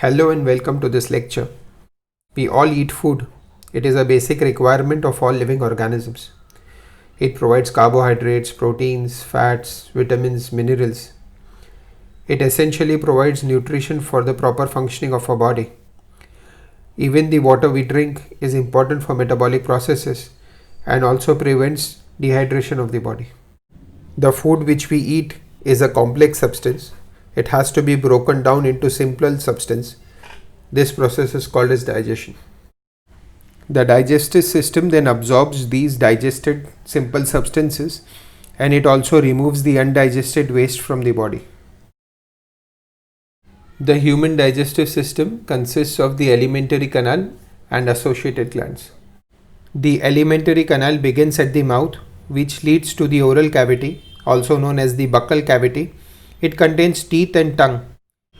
Hello and welcome to this lecture. We all eat food. It is a basic requirement of all living organisms. It provides carbohydrates, proteins, fats, vitamins, minerals. It essentially provides nutrition for the proper functioning of our body. Even the water we drink is important for metabolic processes and also prevents dehydration of the body. The food which we eat is a complex substance. It has to be broken down into simpler substance. This process is called as digestion. The digestive system then absorbs these digested simple substances and it also removes the undigested waste from the body. The human digestive system consists of the alimentary canal and associated glands. The alimentary canal begins at the mouth, which leads to the oral cavity, also known as the buccal cavity. It contains teeth and tongue.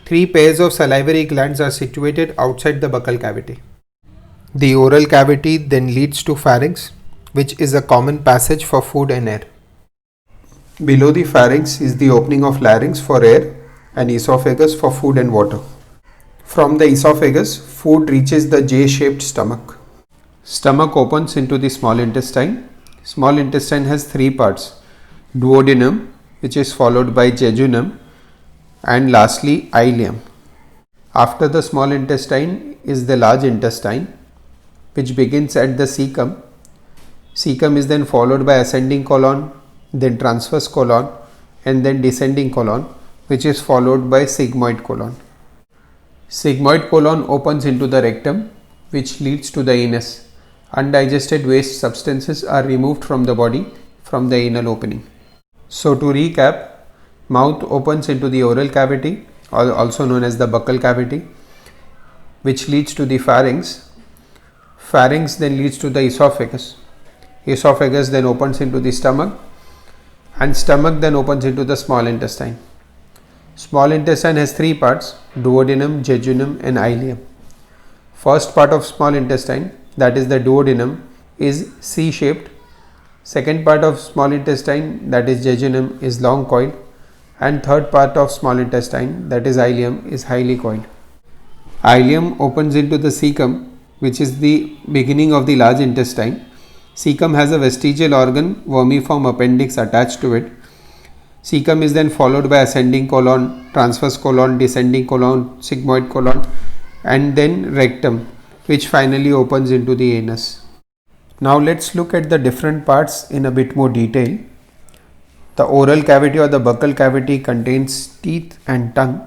3 pairs of salivary glands are situated outside the buccal cavity. The oral cavity then leads to pharynx, which is a common passage for food and air. Below the pharynx is the opening of larynx for air and esophagus for food and water. From the esophagus, food reaches the J-shaped stomach. Stomach opens into the small intestine. Small intestine has 3 parts: duodenum, which is followed by jejunum, and lastly ileum. After the small intestine is the large intestine, which begins at the cecum. Cecum is then followed by ascending colon, then transverse colon, and then descending colon, which is followed by sigmoid colon. Sigmoid colon opens into the rectum, which leads to the anus. Undigested waste substances are removed from the body from the anal opening. So to recap, mouth opens into the oral cavity, also known as the buccal cavity, which leads to the pharynx. Pharynx then leads to the esophagus. Esophagus then opens into the stomach, and stomach then opens into the small intestine. Small intestine has 3 parts: duodenum, jejunum, and ileum. First part of small intestine, that is the duodenum, is C-shaped. Second part of small intestine, that is jejunum, is long coiled, and third part of small intestine, that is ileum, is highly coiled. Ileum opens into the cecum, which is the beginning of the large intestine. Cecum has a vestigial organ, vermiform appendix attached to it. Cecum is then followed by ascending colon, transverse colon, descending colon, sigmoid colon, and then rectum, which finally opens into the anus. Now let's look at the different parts in a bit more detail. The oral cavity or the buccal cavity contains teeth and tongue.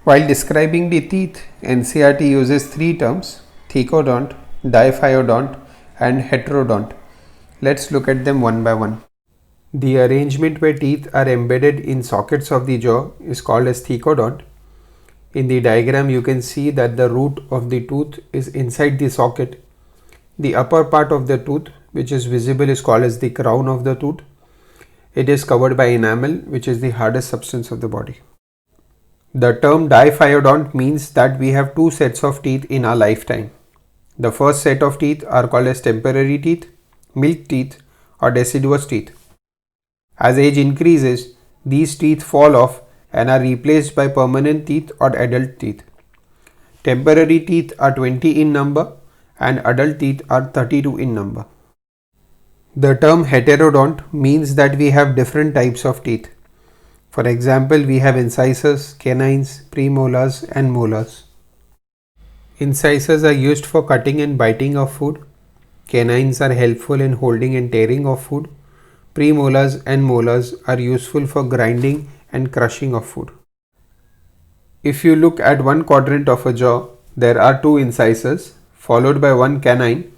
While describing the teeth, NCERT uses 3 terms: thecodont, diphyodont, and heterodont. Let's look at them one by one. The arrangement where teeth are embedded in sockets of the jaw is called as thecodont. In the diagram, you can see that the root of the tooth is inside the socket. The upper part of the tooth, which is visible, is called as the crown of the tooth. It is covered by enamel, which is the hardest substance of the body. The term diphyodont means that we have 2 sets of teeth in our lifetime. The first set of teeth are called as temporary teeth, milk teeth, or deciduous teeth. As age increases, these teeth fall off and are replaced by permanent teeth or adult teeth. Temporary teeth are 20 in number and adult teeth are 32 in number. The term heterodont means that we have different types of teeth. For example, we have incisors, canines, premolars, and molars. Incisors are used for cutting and biting of food. Canines are helpful in holding and tearing of food. Premolars and molars are useful for grinding and crushing of food. If you look at one quadrant of a jaw, there are 2 incisors, followed by 1 canine,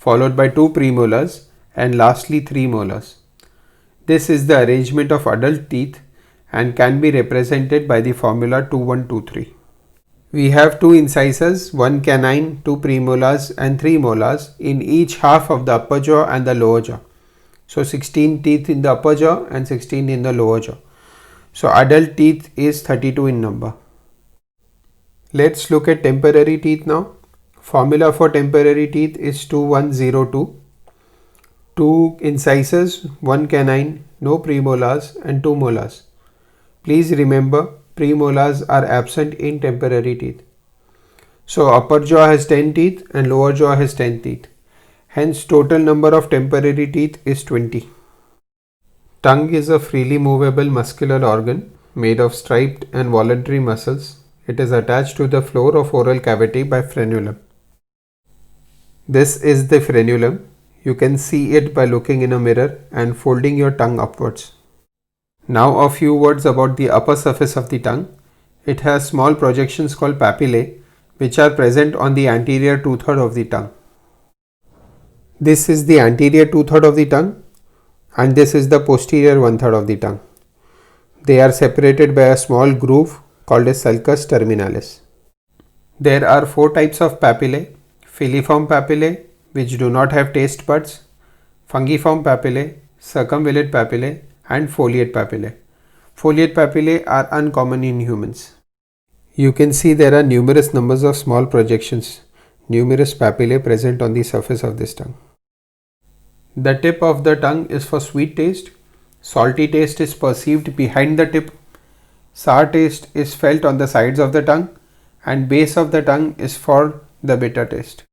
followed by 2 premolars, and lastly 3 molars. This is the arrangement of adult teeth and can be represented by the formula 2123. We have 2 incisors, 1 canine, 2 premolars, and 3 molars in each half of the upper jaw and the lower jaw. So 16 teeth in the upper jaw and 16 in the lower jaw. So adult teeth is 32 in number. Let's look at temporary teeth now. Formula for temporary teeth is 2102. 2 incisors, 1 canine, no premolars, and 2 molars. Please remember, premolars are absent in temporary teeth. So upper jaw has 10 teeth and lower jaw has 10 teeth. Hence total number of temporary teeth is 20. Tongue is a freely movable muscular organ made of striped and voluntary muscles. It is attached to the floor of oral cavity by frenulum. This is the frenulum. You can see it by looking in a mirror and folding your tongue upwards. Now a few words about the upper surface of the tongue. It has small projections called papillae which are present on the anterior two-third of the tongue. This is the anterior two-third of the tongue and this is the posterior one-third of the tongue. They are separated by a small groove called a sulcus terminalis. There are 4 types of papillae: filiform papillae, which do not have taste buds, fungiform papillae, circumvallate papillae, and foliate papillae. Foliate papillae are uncommon in humans. You can see there are numerous numbers of small projections, numerous papillae present on the surface of this tongue. The tip of the tongue is for sweet taste. Salty taste is perceived behind the tip. Sour taste is felt on the sides of the tongue, and base of the tongue is for the bitter taste.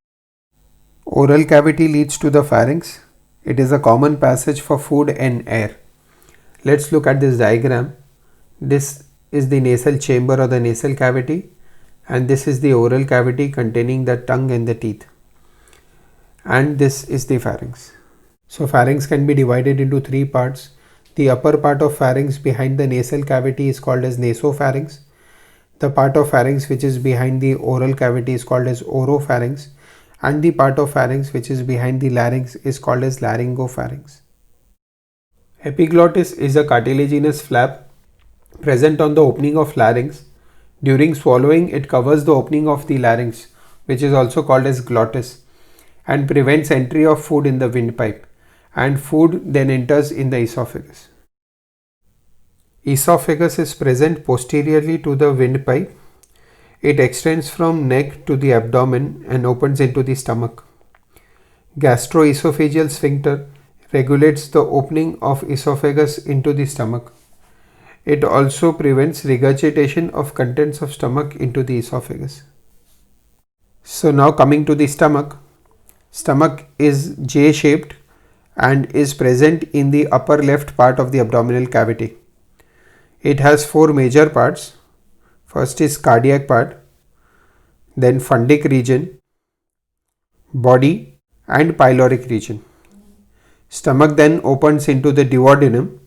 Oral cavity leads to the pharynx. It is a common passage for food and air. Let's look at this diagram. This is the nasal chamber or the nasal cavity, and this is the oral cavity containing the tongue and the teeth. And this is the pharynx. So pharynx can be divided into 3 parts. The upper part of pharynx behind the nasal cavity is called as nasopharynx. The part of pharynx which is behind the oral cavity is called as oropharynx, and the part of pharynx which is behind the larynx is called as laryngopharynx. Epiglottis is a cartilaginous flap present on the opening of larynx. During swallowing, it covers the opening of the larynx, which is also called as glottis, and prevents entry of food in the windpipe, and food then enters in the esophagus. Esophagus is present posteriorly to the windpipe. It extends from neck to the abdomen and opens into the stomach. Gastroesophageal sphincter regulates the opening of esophagus into the stomach. It also prevents regurgitation of contents of stomach into the esophagus. So now coming to the stomach. Stomach is J-shaped and is present in the upper left part of the abdominal cavity. It has 4 major parts. First is cardiac part, then fundic region, body, and pyloric region. Stomach then opens into the duodenum,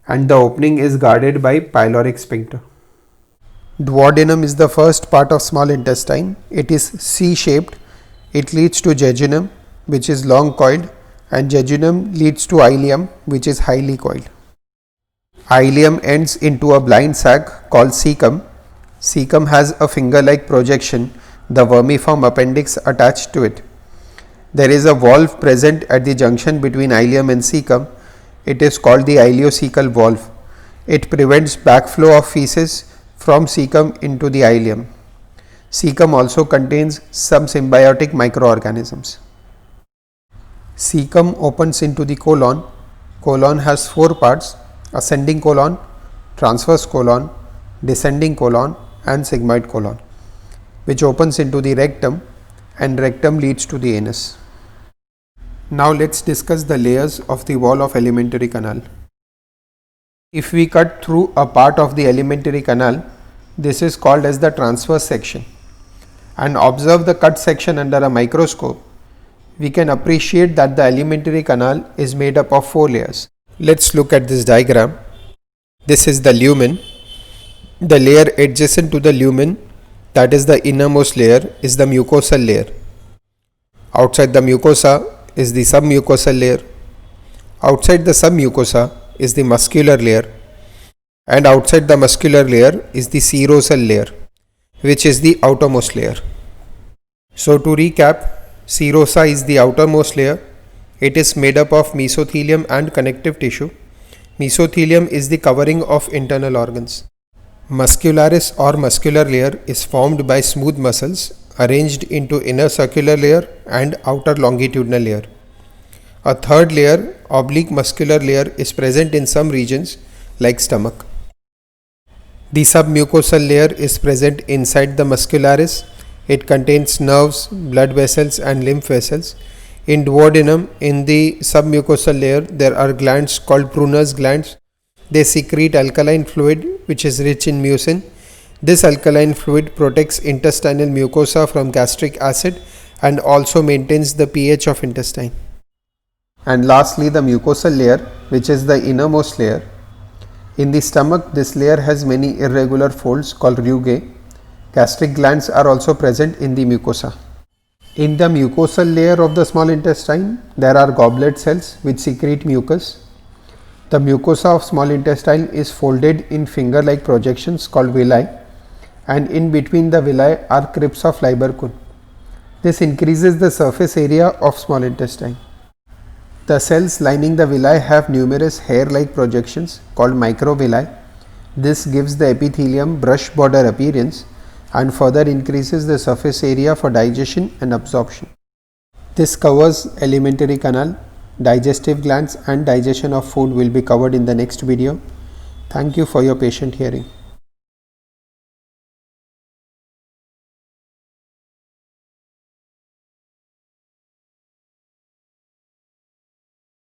and the opening is guarded by pyloric sphincter. Duodenum is the first part of small intestine. It is C-shaped. It leads to jejunum, which is long coiled, and jejunum leads to ileum, which is highly coiled. Ileum ends into a blind sac called cecum. Cecum has a finger-like projection, the vermiform appendix attached to it. There is a valve present at the junction between ileum and cecum. It is called the ileocecal valve. It prevents backflow of feces from cecum into the ileum. Cecum also contains some symbiotic microorganisms. Cecum opens into the colon. Colon has 4 parts: ascending colon, transverse colon, descending colon, and sigmoid colon, which opens into the rectum, and rectum leads to the anus. Now let's discuss the layers of the wall of alimentary canal. If we cut through a part of the alimentary canal, this is called as the transverse section, and observe the cut section under a microscope, we can appreciate that the alimentary canal is made up of 4 layers. Let's look at this diagram. This is the lumen. The layer adjacent to the lumen, that is the innermost layer, is the mucosal layer. Outside the mucosa is the submucosal layer. Outside the submucosa is the muscular layer, and outside the muscular layer is the serosal layer, which is the outermost layer. So to recap, serosa is the outermost layer. It is made up of mesothelium and connective tissue. Mesothelium is the covering of internal organs. Muscularis or muscular layer is formed by smooth muscles arranged into inner circular layer and outer longitudinal layer. A third layer, oblique muscular layer, is present in some regions like stomach. The submucosal layer is present inside the muscularis. It contains nerves, blood vessels and lymph vessels. In duodenum, in the submucosal layer, there are glands called Brunner's glands. They secrete alkaline fluid which is rich in mucin. This alkaline fluid protects intestinal mucosa from gastric acid and also maintains the pH of intestine. And lastly, the mucosal layer, which is the innermost layer. In the stomach, this layer has many irregular folds called rugae. Gastric glands are also present in the mucosa. In the mucosal layer of the small intestine, there are goblet cells which secrete mucus. The mucosa of small intestine is folded in finger-like projections called villi, and in between the villi are crypts of Lieberkühn. This increases the surface area of small intestine. The cells lining the villi have numerous hair-like projections called microvilli. This gives the epithelium brush border appearance and further increases the surface area for digestion and absorption. This covers alimentary canal, digestive glands and digestion of food will be covered in the next video. Thank you for your patient hearing.